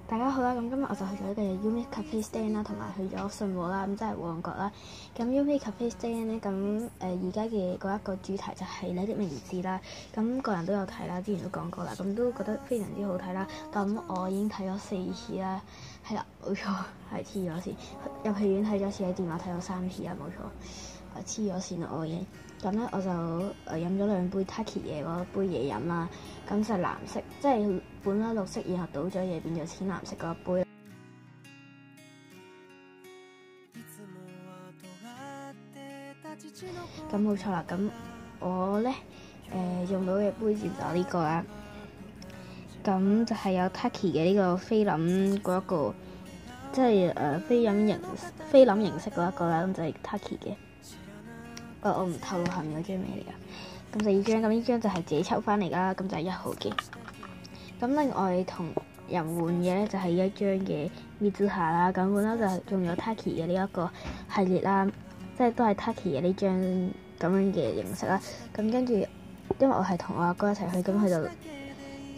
大家好啦，咁今日我就去咗呢個 Umi Cafe Stand 啦，同埋去咗信和啦，咁即係旺角啦。咁 Umi Cafe Stand 咧，咁而家嘅嗰一個主題就係你的名字啦。咁個人都有睇啦，之前都講過啦，咁都覺得非常之好睇啦。咁我已經睇咗4次啦，係啦，冇錯，係黐咗線。入戲院睇咗次，喺電話睇咗3次啦，冇錯，黐咗線啦我已經。咁咧我就飲咗2杯 Taki 嘅嗰杯嘢飲啦，咁就係藍色，即係本來綠色，然後倒咗嘢變咗淺藍色嗰一杯。咁冇錯啦，咁我咧用到嘅杯子就呢個啦，咁就係有 Taki 嘅呢個菲林嗰一個，即係菲林形式嗰一個啦，咁就係 Taki 嘅。我唔透露下面嗰張咩嚟噶，咁第2張，咁呢張就係自己抽翻嚟噶啦，咁就係1號嘅。咁另外同人換嘅咧就係一張嘅Mizuha啦，咁本來就係仲有 Taki 嘅呢一個系列啦，即係都係 Taki 嘅呢張咁樣嘅形式啦。咁跟住因為我係同我阿哥一齊去，咁佢就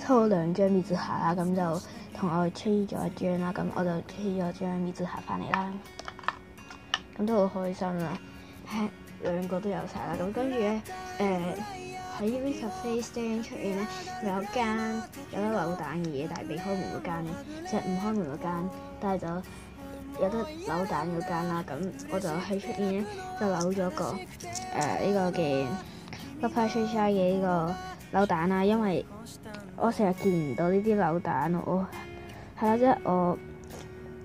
抽咗2張Mizuha啦，咁就同我吹咗一張啦，咁我就吹咗張Mizuha翻嚟啦，咁都好開心啦。2個都有晒啦，咁跟住咧喺 Umi Cafe Stand 出面咧，咪有間有得扭蛋嘅嘢，但係未開門嗰間咧，即係唔開門嗰間，但係就有得扭蛋嗰間啦。咁我就喺出面咧就扭咗個呢個嘅 Love Live Sunshine 嘅呢個扭蛋啦，因為我成日見唔到呢啲扭蛋，我係啦，即係我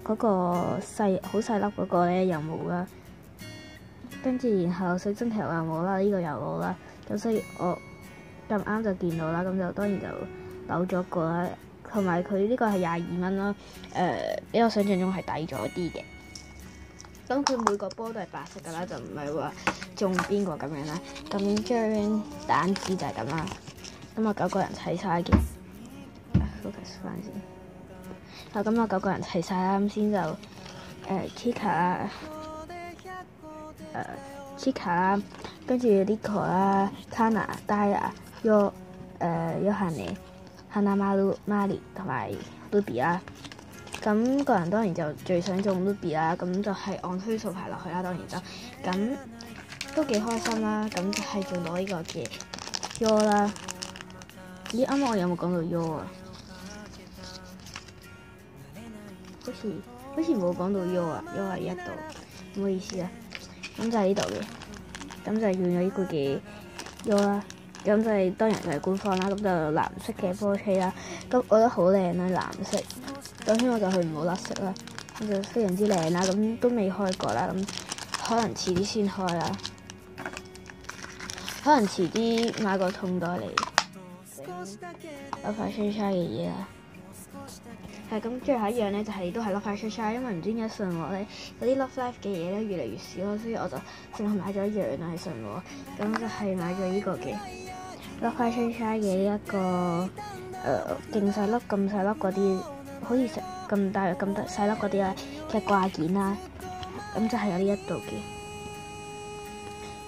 嗰個好細粒嗰個咧又冇啦。跟住然後水晶球又冇啦，呢個又冇啦，咁所以我咁啱就見到啦，咁就當然就扭咗個啦。同埋佢呢個係22蚊啦，比我想象中係抵咗啲嘅。咁佢每個波都係白色噶啦，就唔係話中邊個咁樣啦。咁張蛋紙就係咁啦。咁我9個人砌晒嘅，focus 翻先。咁我9個人砌晒啦，咁先就Chika 啦。Chika 啦，跟住 Nico 啦、Kana、Daya、Yohane、Hanamaru、Mari 同埋 Ruby 啦。咁個人當然就最想中 Ruby 啦，咁就係按虛數排落去啦，當然就咁都幾開心啦。咁就係中到呢個嘅 Yo 啦。咦，啱啱我有冇講到 Yo 啊？好似冇講到 Yo 啊，Yo 喺1度，唔好意思啊。咁就係呢度嘅，咁就係用咗呢個嘅 Yo 啦，咁就係當然就係官方啦，咁就藍色嘅波車啦，咁我覺得好靚啦，藍色，首先我就去唔好甩色啦，咁就非常之靚啦，咁都未開過啦，咁可能遲啲先開啦，可能遲啲買個桶袋嚟攞塊吹沙嘅嘢啦。咁最後一樣咧就係都係 Love Live Sunshine，因為唔知點解信和咧嗰啲 Love Live 嘅嘢咧越嚟越少咯，所以我就淨係買咗一樣啦喺信和，咁就係買咗呢個嘅 Love Live Sunshine 嘅呢一個勁細粒咁細粒嗰啲，好似食咁大咁細粒嗰啲咧嘅掛件啦，咁就係有呢一度嘅。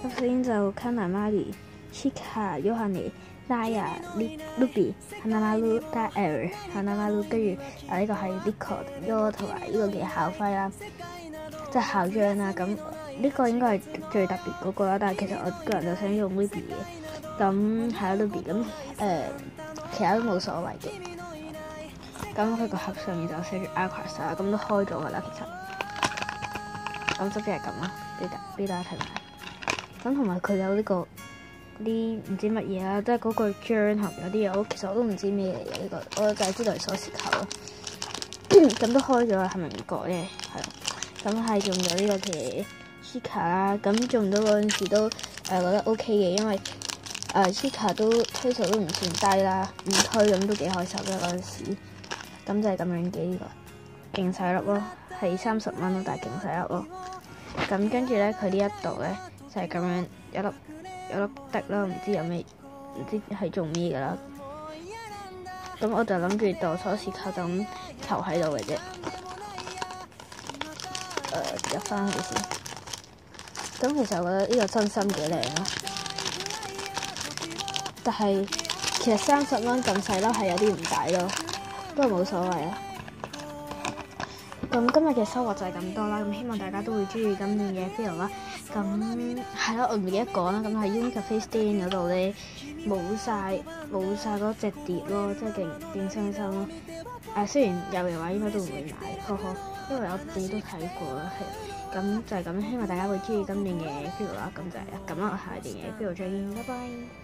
咁首先就 Kana、Mari、Chika、Yohane、Daya、Ruby、Hanamaru、Hanamaru， 跟住呢個係 Nico、Yo 同埋呢個嘅校徽啦，即係校章啦。咁呢個應該係最特別嗰個啦，但係其實我個人就想用 Ruby 嘅。咁係啦 Ruby， 咁其他都冇所謂嘅。咁佢個盒上面就寫住 Aquas 啦，咁都開咗噶啦其實。咁就即係咁啦，俾大家睇埋。咁同埋佢有呢個啲唔知乜嘢啦，即係嗰個章盒有啲嘢，其實我都唔知咩嚟嘅呢個，我就係知道係鎖匙扣咯。咁都開咗啦，係咪唔覺咧？係啦，咁係用咗呢個嘅 Chika 啦，咁中到嗰陣時都覺得 OK 嘅，因為Chika 都推數都唔算低啦，唔推咁都幾開心嘅嗰陣時。咁就係咁樣嘅呢個勁細粒咯，係30蚊咯，但係勁細粒咯。咁跟住咧，佢呢一度咧就係咁樣有粒滴啦，唔知有咩，唔知係做咩噶啦。咁我就諗住當鎖匙扣就咁投喺度嘅啫。入翻去先。咁其實我覺得呢個真心幾靚咯，但係其實30蚊咁細粒係有啲唔抵咯，不過冇所謂啊。咁今日嘅收穫就係咁多啦，咁希望大家都會中意今年嘅 feel 啦。咁係啦，我唔記得講啦，咁喺 UniCafe Stand 嗰度咧冇晒嗰隻碟咯，真係勁傷心咯。雖然有嘅話應該都唔會買，呵呵，因為我自己都睇過啦，係。咁就係咁，希望大家會中意今年嘅 feel 啦。咁就係咁啦，我下年嘅 feel 再見，拜拜。